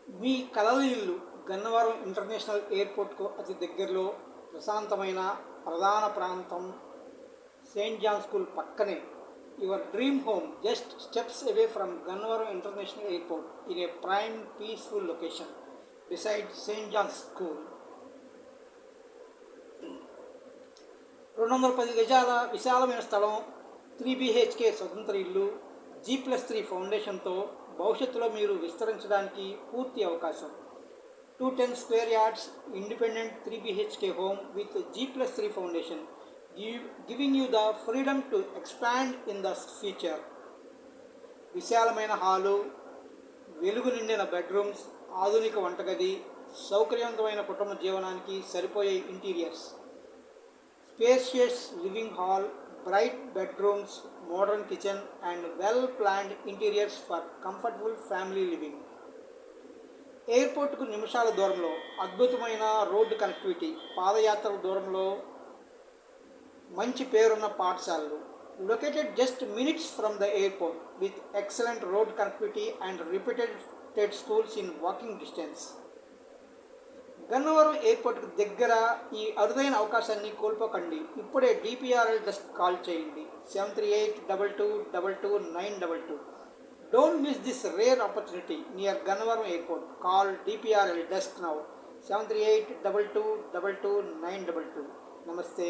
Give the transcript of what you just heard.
మీ కలల ఇల్లు గన్నవరం ఇంటర్నేషనల్ ఎయిర్పోర్ట్కు అతి దగ్గరలో ప్రశాంతమైన ప్రధాన ప్రాంతం సెయింట్ జాన్ స్కూల్ పక్కనే. Your dream home just steps away from Gannavaram international airport in a prime peaceful location beside saint John school. 210 గజాల విశాలమైన స్థలం, 3 BHK స్వతంత్ర ఇల్లు, G+3 ఫౌండేషన్తో భవిష్యత్తులో మీరు విస్తరించడానికి పూర్తి అవకాశం. 210 square yards independent 3 BHK home with G+3 foundation, giving you the freedom to expand in the future. విశాలమైన హాలు, వెలుగు నిండిన బెడ్రూమ్స్, ఆధునిక వంటగది, సౌకర్యవంతమైన కుటుంబ జీవనానికి సరిపోయే interiors, spacious living hall, bright bedrooms, modern kitchen and well planned interiors for comfortable family living. ఎయిర్పోర్ట్కు నిమిషాల దూరంలో అద్భుతమైన రోడ్డు కనెక్టివిటీ, పాదయాత్రల దూరంలో మంచి పేరున్న పాఠశాలలు. Located just minutes from the airport with excellent road connectivity and reputed schools in walking distance. Gannavaram ఎయిర్పోర్ట్కి దగ్గర ఈ అరుదైన అవకాశాన్ని కోల్పోకండి. ఇప్పుడే DPRL డెస్క్ కాల్ చేయండి, 7382222922. Don't miss this rare opportunity near Gannavaram airport. Call DPRL desk now, 7382222922. నమస్తే.